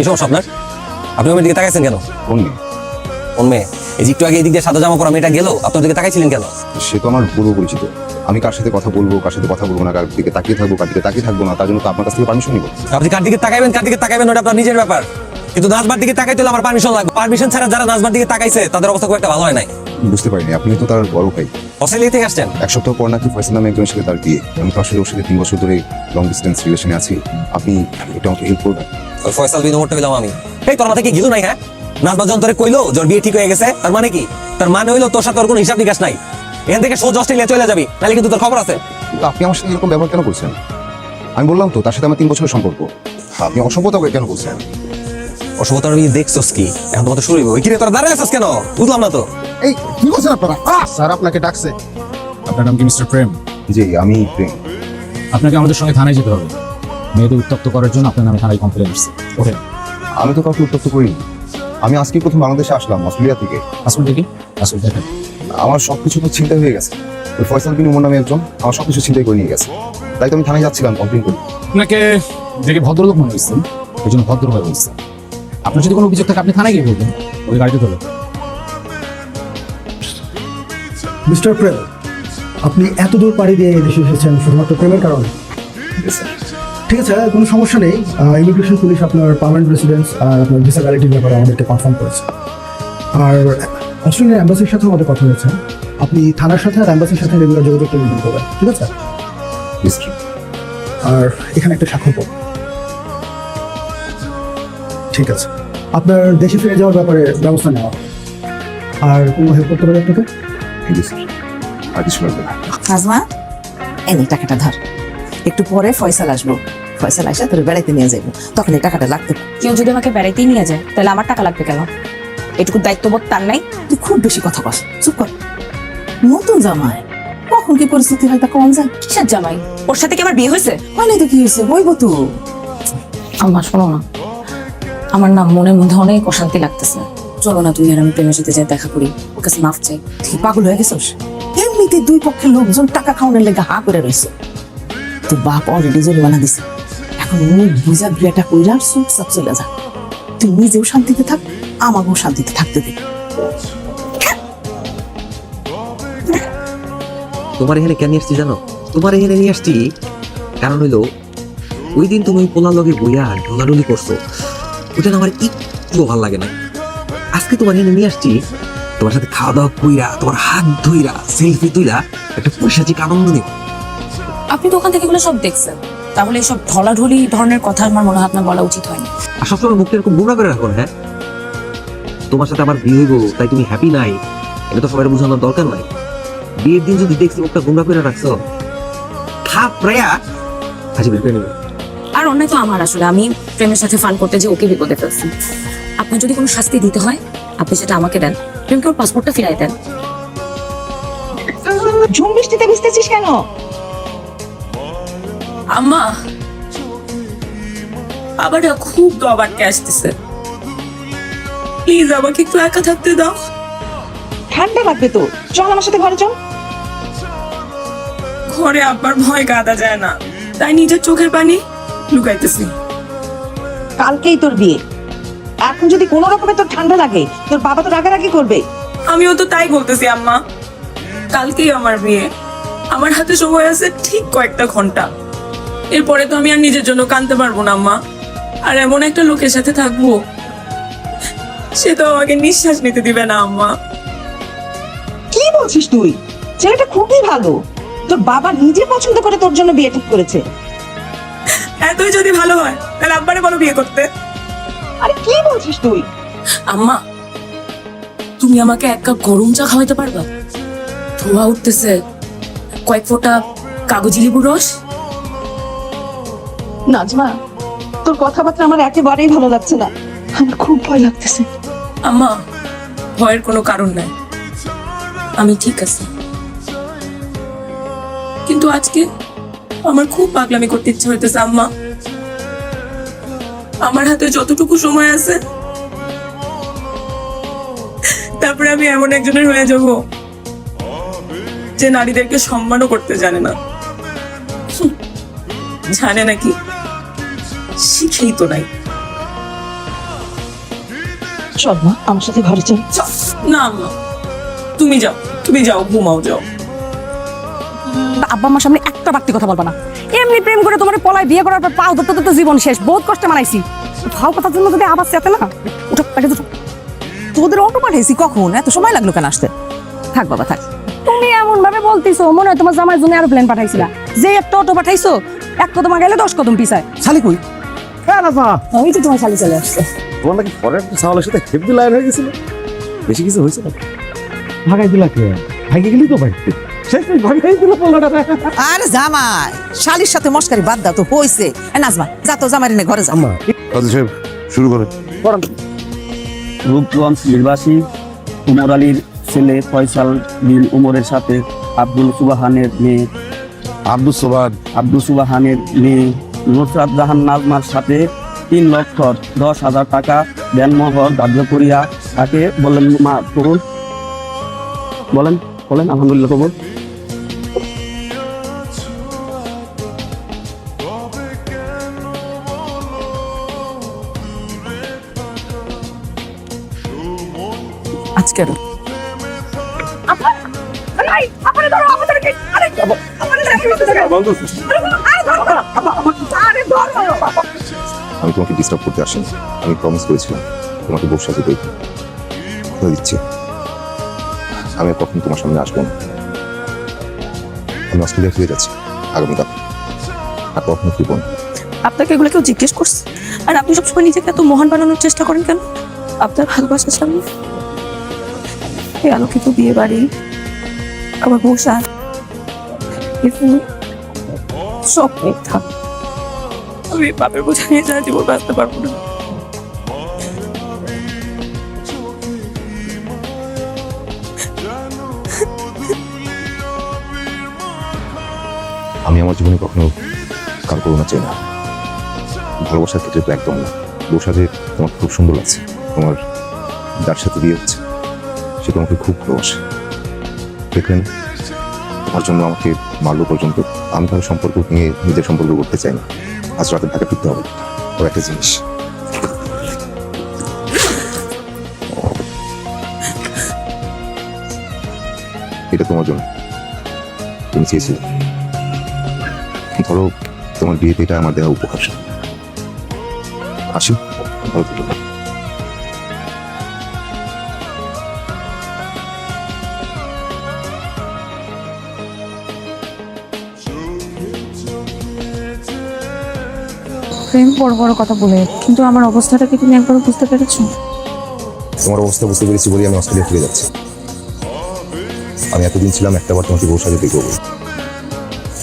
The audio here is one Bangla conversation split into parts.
কি সমস্যা আপনার? আপনি আমার দিকে তাকাইছেন কেন? কোন মেয়ে? কোন মেয়ে? এই যে একটু আগে এদিক দিয়ে সাদা জামা পরা মেয়েটা গেল, আপনার দিকে তাকাইছিলেন কেন? সে তো আমার পূর্ব পরিচিত। আমি কার সাথে কথা বলবো, কার সাথে কথা বলবো না, কার দিকে তাকিয়ে থাকবো, কার দিকে তাকিয়ে থাকবো না, তার জন্য তো আপনার কাছ থেকে পারমিশন নিব। আপনি কার দিকে তাকাইবেন ওটা আপনার নিজের ব্যাপার। কিন্তু নাজবার দিকে তাকাইতে হলে আমার পারমিশন লাগবে। পারমিশন ছাড়া যারা নাজবার দিকে তাকাইছে তাদের অবস্থা খুব একটা ভালো হয় নাই। বুঝতে পারিনি, আপনি তো তার বড় ভাই। অস্ট্রেলিয়া থেকে আসছেন? এক সপ্তাহ পর নাকি ফয়সাল নামে একজনের সাথে তার বিয়ে। আমি তো আসলে ওর সাথে 3 বছর ধরে লং ডিস্টেন্স রিলেশনে আছি। আপনি এটা আমাকে হেল্প করবেন? ওই ফয়সাল বিন ওমরটা হইলাম আমি। এই তোর মাথায় কি গিলু নাই? হ্যাঁ, নাজবার যন্ত্রে কইলো তোর বিয়ে ঠিক হয়ে গেছে, তার মানে কি? তার মানে হইলো তোর সাথে ওর কোনো হিসাব নিকাশ নাই। এখান থেকে সোজা অস্ট্রেলিয়া চলে যাবি, নাহলে কিন্তু তোর খবর আছে। তো আপনি আমার সাথে এরকম ব্যবহার কেন করছেন? আমি বললাম তো তার সাথে আমার 3 বছরের সম্পর্ক। আপনি অসভ্যতা কেন বলছেন? অসভ্যতা আমি দেখছস কি? এখন তোমার তো শুরু হইব। ওই কিরে তোরা দাঁড়ায় আছিস কেন? বুঝলাম না তো। এই কি বলছেন আপনারা? স্যার আপনাকে ডাকছে। আপনার নাম কি মিস্টার প্রেম? জি আমি প্রেম। আপনাকে আমাদের সঙ্গে থানায় যেতে হবে। মেয়েদের উত্তপ্ত করার জন্য আপনার নামে থানায় কমপ্লেন আসছে। ওঠেন। আমি তো কাউকে উত্তপ্ত করিনি। আমি আজকে প্রথম বাংলাদেশে আসলাম অস্ট্রেলিয়া থেকে। পাসপোর্ট দেখি। পাসপোর্ট দেখেন। আমার সবকিছু তো ছিনতাই হয়ে গেছে। ওই ফয়সাল বিন ওমর নামে একজন আমার সবকিছু ছিনতাই করে নিয়ে গেছে। তাই তো আমি থানায় যাচ্ছিলাম কমপ্লেন করি। আপনাকে দেখে ভদ্রলোক মনে হচ্ছে, ওই জন্য ভদ্রভাবে বলছে। আপনার যদি কোনো অভিযোগ থাকে আপনি থানায় গিয়ে বলবেন, ওই গাড়িতে ধরে। মিস্টার প্রেম, আপনি এত দূর পাড়ি দিয়ে এদেশে এসেছেন শুধুমাত্র প্রেমের কারণে? ঠিক আছে, কোনো সমস্যা নেই। ইমিগ্রেশন পুলিশ আপনার পার্মানেন্ট রেসিডেন্স আর আপনার ভিসা ভ্যালিডিটির ব্যাপারে আমাদেরকে কনফার্ম করেছে। আর অস্ট্রেলিয়ার অ্যাম্বাসির সাথে আমাদের কথা হয়েছে। আপনি থানার সাথে আর অ্যাম্বাসির সাথে রেগুলার যোগাযোগ মেনটেন করবেন, ঠিক আছে? আর এখানে একটা স্বাক্ষর করুন। ঠিক আছে, আপনার দেশে ফিরে যাওয়ার ব্যাপারে ব্যবস্থা নেওয়া হবে। আর কোনো হেল্প করতে পারে আপনাকে? Thank you sir. আর কিছু লাগবে না। নাজমা, এনে টাকাটা ধর। একটু পরে ফয়সাল আসবো। ফয়সাল আসা তোর বেড়াইতে নিয়ে যাবো, তখন এই টাকাটা লাগতে পারে। কেউ যদি আমাকে বেড়াইতেই নিয়ে যায় তাহলে আমার টাকা লাগবে কেন? এটুকু দায়িত্ববোধ তার নাই? তুই খুব বেশি কথা বল, চুপ কর। নতুন জামাই, কখন কি পরিস্থিতি হয় তা কম যায়। কিসের জামাই? ওর সাথে কি আমার বিয়ে হয়েছে? হয় না তো কি হয়েছে, হইব তো। আম্মা শোনো না, আমার না মনের মধ্যে অনেক অশান্তি লাগতেছে। চলো না তুমি আর আমি প্রেমের সাথে যাই দেখা করি, ওর কাছে মাফ চাই। তুই পাগল হয়ে গেছিস? এমনিতে দুই পক্ষের লোকজন টাকা খাওয়ানোর লেগে হা করে রয়েছে। তোর বাপ অলরেডি জরিমানা দিছে। এখন মুখ বুঝা বিয়েটা কইরা চুপ চাপ চলে যা। তুই নিজেও শান্তিতে থাক, আমাকেও শান্তিতে থাকতে দে। তোমার এখানে কেন আসছি জানো? তোমার এখানে নিয়ে আসছি কারণ হইলো ওই দিন তুমি পোলার লগে বইয়া ঢোলাঢুলি করছো, ওটা না আমার একটু ভালো লাগে না। আজকে তোমার এখানে নিয়ে আসছি তোমার সাথে খাওয়া দাওয়া কইরা, তোমার হাত ধুইরা, সেলফি তুইরা একটা পৈশাচিক আনন্দ নিব। আপনি তো ওখান থেকে এগুলো সব দেখছেন, তাহলে এইসব ঢলাঢলি ধরনের কথা আমার মনে হয় আপনার বলা উচিত হয়নি। আর সবসময় মুখটা এরকম গুণা করে রাখো। হ্যাঁ, তোমার সাথে আমার বিয়ে হইব তাই তুমি হ্যাপি নাই, এটা তো সবাই বোঝানোর দরকার নাই। বিয়ের দিন যদি দেখছি মুখটা গুণা করে রাখছো, খাপ প্রায়া হাসি বের করে নেবে। আর অন্যায় তো আমার, আসলে আমি প্রেমের সাথে ফান করতে যে ওকে বিপদে ফেলছি। আপনার যদি কোনো শাস্তি দিতে হয় আপনি সেটা আমাকে দেন, প্রেমকে ওর পাসপোর্টটা ফিরাই দেন। ঝুম বৃষ্টিতে ভিজতেছিস কেন? আম্মা, আবার খুব দবারকে আসতেছে, প্লিজ আমাকে একটু একা থাকতে দাও। ঠান্ডা লাগবে তো, চল আমার সাথে ঘরে চল। ঘরে আব্বার ভয় কাঁদা যায় না, তাই নিজের চোখের পানি লুকাইতেছি। কালকেই তোর বিয়ে, এখন যদি কোনো রকমে তোর ঠান্ডা লাগে তোর বাবা তো রাগারাগি করবে। আমিও তো তাই বলতেছি আম্মা, কালকেই আমার বিয়ে, আমার হাতে সময় আছে ঠিক কয়েকটা ঘন্টা। এরপরে তো আমি আর নিজের জন্য কাঁদতে পারবো না আম্মা। আর এমন একটা লোকের সাথে থাকবো সে তো আমাকে নিঃশ্বাস নিতে দিবে না আম্মা। কি বলছিস তুই? ছেলেটা খুবই ভালো, তোর বাবা নিজে পছন্দ করে তোর জন্য বিয়ে ঠিক করেছে। এতই যদি ভালো হয় তাহলে আব্বারে বলো বিয়ে করতে। আরে কি বলছিস তুই? আম্মা, তুমি আমাকে এক কাপ গরম চা খাওয়াইতে পারবা? ধোয়া উঠতেছে, কয়েক ফোঁটা কাগজি লেবুর রস। নাজমা, তোর কথাবার্তা আমার একেবারেই ভালো লাগছে না, আমার খুব ভয় লাগতেছে। আম্মা, ভয়ের কোনো কারণ নাই, আমি ঠিক আছি। কিন্তু আজকে আমার খুব পাগলামি করতে ইচ্ছে হইতেছে আম্মা। আমার হাতে যতটুকু সময় আছে তারপরে আমি এমন একজনের হয়ে যাব যে নারীদেরকে সম্মানও করতে জানে না। জানে নাকি, শিখেই তো নাই। চল মা আমার সাথে ঘরে চল। না আম্মা, তুমি যাও ঘুমাও যাও। আব্বা আমার সামনে একটা বাড়তি কথা বলবা না। এমনি প্রেম করে তোমার পলায় বিয়ে করার পর পাও ধরতে ধরতে জীবন শেষ, বহুত কষ্টে মানাইছি। ভাও কথার জন্য যদি আবার চেতে না ওটা প্যাকে দুটো। তোদের অটো পাঠাইছি কখন? এত সময় লাগলো কেন আসতে? থাক বাবা থাক। তুমি এমন ভাবে বলতিছো মনে হয় তোমার জামাইয়ের জন্য এরোপ্লেন পাঠাইছিলা। যে একটা অটো পাঠাইছো 1 কদম আগাইলে 10 কদম পিছায়। শালি কই? ওই তো তোমার শালি চলে আসছে। তোমার নাকি পরের সাওয়ালের সাথে হেভি লাইন হয়ে গেছিল, বেশি কিছু হয়েছে না? ভাগাই দিলা কে? ভাগে গেলি তো ভাই, শেষ ভাগাই দিলা পোলাটা। আরে জামাই শালির সাথে মস্কারি বাদ দাও তো হইছে। নাজমা যা তো জামাই নে ঘরে যা। কাজী সাহেব শুরু করেন। রূপগঞ্জ নির্বাসী উমর আলীর ছেলে ফয়সাল বিন উমরের সাথে আব্দুল সুবাহানের মেয়ে নুসরাত জাহান নাজমার সাথে 3,10,000 টাকা দেনমোহর ধার্য করিয়া তাকে বলেন মা করুন বলেন আলহামদুলিল্লাহ কবুল। আজকের আমি তোমাকে ডিস্টার্ব করতে আসিনি, আমি প্রমিস করেছিলাম তোমাকে বউর সাথে দেখব। কথা দিচ্ছি আমি আর কখনো তোমার সামনে আসবো না। আমি অস্ট্রেলিয়া ফিরে যাচ্ছি আগামীকাল, আর কখনো ফিরবো না। আপনাকে এগুলো কেউ জিজ্ঞেস করছে? আর আপনি সবসময় নিজেকে এত মহান বানানোর চেষ্টা করেন কেন? আপনার ভালোবাসার সামনে এই আলোকিত বিয়ে বাড়ি, আমার পোশাক, সব মিথ্যা। আমি বাপের বোঝা নিয়ে যারা জীবন বাঁচতে পারবো না। আমি আমার জীবনে কখনো কার করোনা চাই না, ভালোবাসার ক্ষেত্রে তো একদম না। বউর সাথে তোমাকে খুব সুন্দর লাগছে, তোমার যার সাথে বিয়ে হচ্ছে সে তোমাকে খুব ভালোবাসে। দেখলেন তোমার জন্য আমাকে মারলো পর্যন্ত। আমি তার সম্পর্ক নিয়ে নিজের সম্পর্ক করতে চাই না। আজ রাতে ঢাকা ফিরতে হবে। ওর একটা জিনিস, এটা তোমার জন্য, তুমি চেয়েছিলে। ধরো তোমার বিয়েতে এটা আমার দেওয়া উপহার। আসি, ভালো থেকো। প্রেম বড় বড় কথা বলে, কিন্তু আমার অবস্থাটা কি তুমি একবার বুঝতে পেরেছো? তোমার অবস্থা বুঝতে পেরেছি বলে আমি অস্ট্রেলিয়া ফিরে যাচ্ছি। আমি এতদিন ছিলাম একটাবার তোমাকে বউর সাথে দেখবো বলে।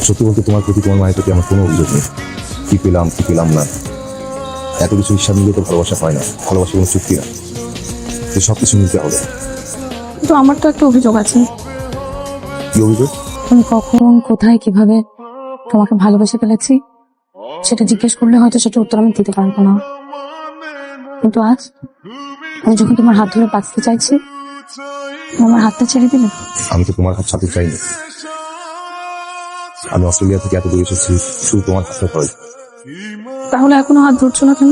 সত্যি বলতে তোমার প্রতি, তোমার মায়ের প্রতি আমার কোনো অভিযোগ নেই। কি পেলাম না, এত কিছু হিসাব মিলে তো ভালোবাসা হয় না। ভালোবাসা কোনো চুক্তি না, তো সবকিছু নিতে হবে। কিন্তু আমার তো একটা অভিযোগ আছে। কি অভিযোগ? আমি কখন, কোথায়, কিভাবে তোমাকে ভালোবেসে ফেলেছি সেটা জিজ্ঞেস করলে হয়তো সেটা উত্তর আমি দিতে পারবো না। কিন্তু আজ আমি যখন তোমার হাত ধরে বাঁচতে চাইছি, তুমি আমার হাতটা ছেড়ে দিলে। আমি তো তোমার হাত ছাড়তে চাইনি। আমি অস্ট্রেলিয়া থেকে এত দূরে এসেছি শুধু তোমার হাতটা ধরে। তাহলে এখনো হাত ধরছো না কেন?